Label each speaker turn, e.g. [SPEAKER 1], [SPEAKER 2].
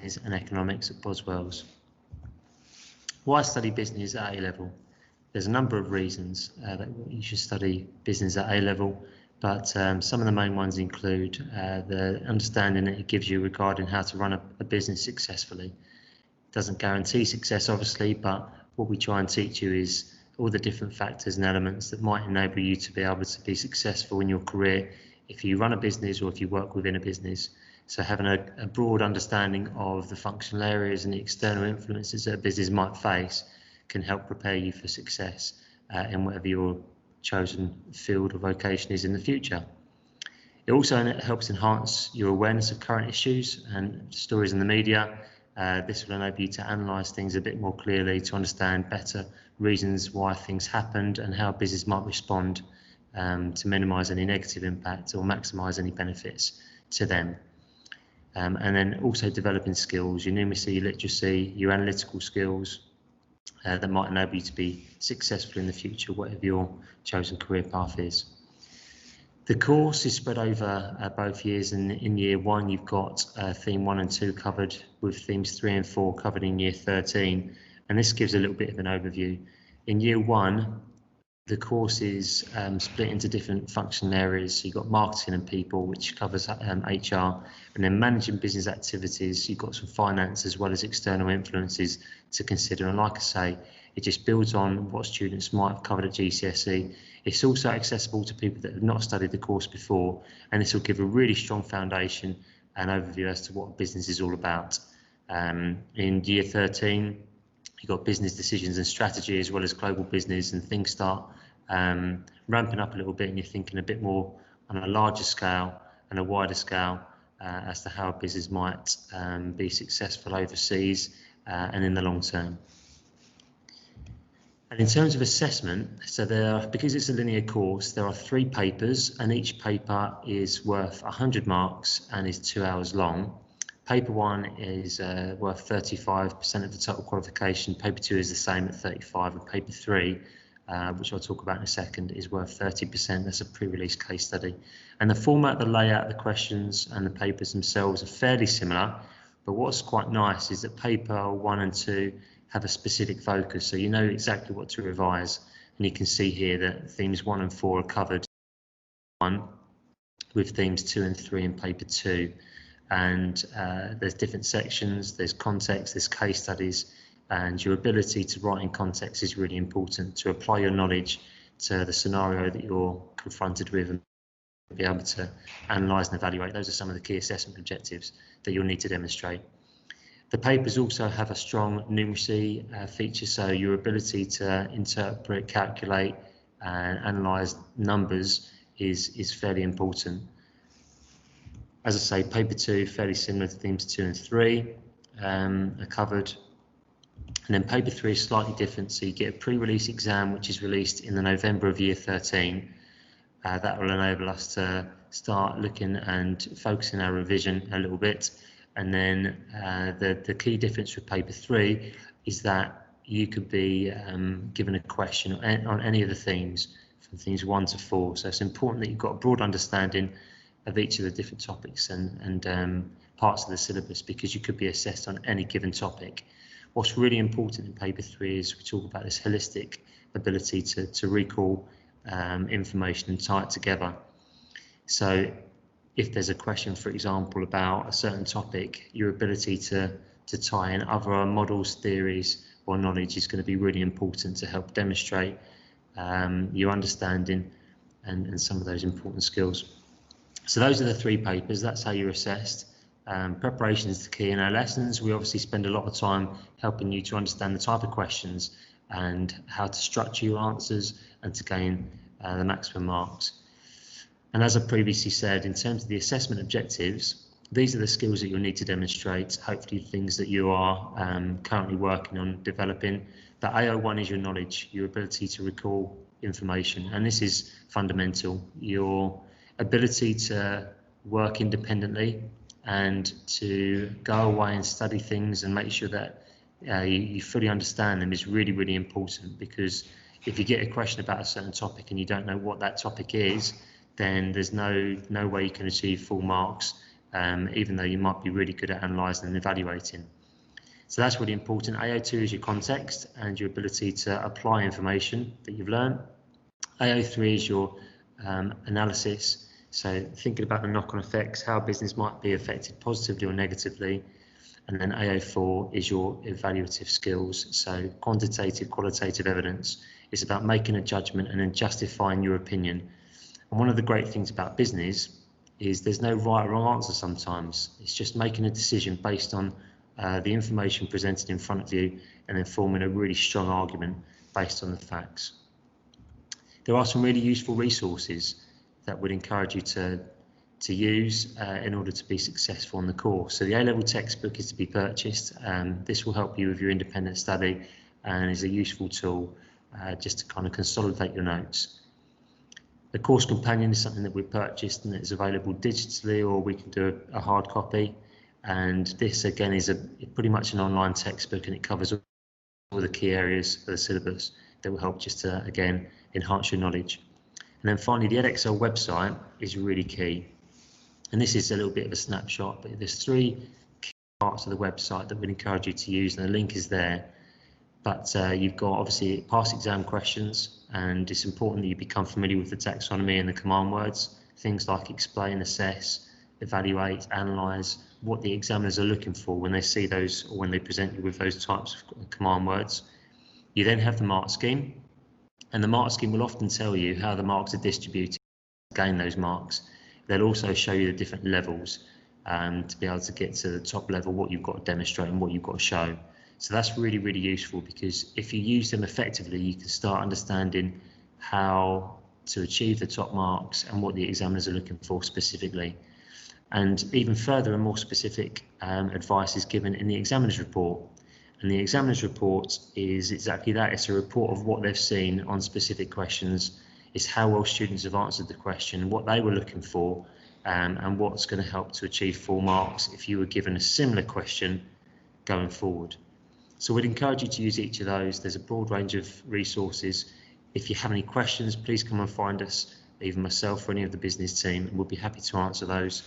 [SPEAKER 1] and Economics at Boswells. Why study business at A-level? There's a number of reasons that you should study business at A-level, but some of the main ones include the understanding that it gives you regarding how to run a business successfully. It doesn't guarantee success, obviously, but what we try and teach you is all the different factors and elements that might enable you to be able to be successful in your career if you run a business or if you work within a business. So having a broad understanding of the functional areas and the external influences that a business might face can help prepare you for success in whatever your chosen field or vocation is in the future. It also helps enhance your awareness of current issues and stories in the media. This will enable you to analyse things a bit more clearly, to understand better reasons why things happened and how business might respond to minimise any negative impact or maximise any benefits to them. And then also developing skills, your numeracy, your literacy, your analytical skills that might enable you to be successful in the future, whatever your chosen career path is. The course is spread over both years, and in year 1 you've got theme 1 and 2 covered, with themes 3 and 4 covered in year 13, and this gives a little bit of an overview. In year 1, the course is split into different functional areas. So you've got marketing and people, which covers HR, and then managing business activities. You've got some finance as well as external influences to consider. And like I say, it just builds on what students might have covered at GCSE. It's also accessible to people that have not studied the course before, and this will give a really strong foundation and overview as to what business is all about. In year 13, you've got business decisions and strategy as well as global business, and things start ramping up a little bit, and you're thinking a bit more on a larger scale and a wider scale as to how a business might be successful overseas and in the long term. And in terms of assessment, so because it's a linear course, there are 3 papers, and each paper is worth 100 marks and is 2 hours long. Paper 1 is worth 35% of the total qualification. Paper 2 is the same at 35%, and paper 3, which I'll talk about in a second, is worth 30%. That's a pre-release case study. And the format, the layout, the questions and the papers themselves are fairly similar, but what's quite nice is that paper 1 and 2 have a specific focus, so you know exactly what to revise. And you can see here that themes 1 and 4 are covered with themes 2 and 3 in paper 2. And there's different sections, there's context, there's case studies, and your ability to write in context is really important, to apply your knowledge to the scenario that you're confronted with and be able to analyse and evaluate. Those are some of the key assessment objectives that you'll need to demonstrate. The papers also have a strong numeracy feature, so your ability to interpret, calculate and analyse numbers is fairly important. As I say, paper 2, fairly similar to themes 2 and 3 are covered. And then paper 3 is slightly different, so you get a pre-release exam which is released in the November of year 13. That will enable us to start looking and focusing our revision a little bit. And then the key difference with paper 3 is that you could be given a question on any of the themes from themes 1 to 4. So it's important that you've got a broad understanding of each of the different topics and parts of the syllabus, because you could be assessed on any given topic. What's really important in paper 3 is we talk about this holistic ability to recall information and tie it together. So if there's a question, for example, about a certain topic, your ability to tie in other models, theories or knowledge is going to be really important to help demonstrate your understanding and some of those important skills. So those are the 3 papers. That's how you're assessed. Preparation is the key in our lessons. We obviously spend a lot of time helping you to understand the type of questions and how to structure your answers and to gain the maximum marks. And as I previously said, in terms of the assessment objectives, these are the skills that you'll need to demonstrate, hopefully things that you are currently working on developing. But AO1 is your knowledge, your ability to recall information, and this is fundamental. Your ability to work independently and to go away and study things and make sure that you fully understand them is really, really important, because if you get a question about a certain topic and you don't know what that topic is, then there's no way you can achieve full marks even though you might be really good at analysing and evaluating. So that's really important. AO2 is your context and your ability to apply information that you've learned. AO3 is your analysis, so thinking about the knock-on effects, how business might be affected positively or negatively. And then AO4 is your evaluative skills, so quantitative, qualitative evidence. It's about making a judgment and then justifying your opinion. And one of the great things about business is there's no right or wrong answer sometimes. It's just making a decision based on the information presented in front of you and then forming a really strong argument based on the facts. There are some really useful resources that would encourage you to use in order to be successful in the course. So the A-level textbook is to be purchased. This will help you with your independent study and is a useful tool just to kind of consolidate your notes. The course companion is something that we purchased and it's available digitally, or we can do a hard copy. And this again is pretty much an online textbook, and it covers all the key areas of the syllabus that will help just to, again, enhance your knowledge. And then finally, the Edexcel website is really key. And this is a little bit of a snapshot, but there's 3 key parts of the website that we'd encourage you to use, and the link is there. But you've got obviously past exam questions, and it's important that you become familiar with the taxonomy and the command words, things like explain, assess, evaluate, analyse, what the examiners are looking for when they see those or when they present you with those types of command words. You then have the mark scheme, and the mark scheme will often tell you how the marks are distributed to gain those marks. They'll also show you the different levels to be able to get to the top level, what you've got to demonstrate and what you've got to show. So that's really, really useful, because if you use them effectively, you can start understanding how to achieve the top marks and what the examiners are looking for specifically. And even further and more specific advice is given in the examiner's report. And the examiner's report is exactly that. It's a report of what they've seen on specific questions. It's how well students have answered the question, what they were looking for, and what's going to help to achieve full marks if you were given a similar question going forward. So we'd encourage you to use each of those. There's a broad range of resources. If you have any questions, please come and find us, either myself or any of the business team, and we'll be happy to answer those.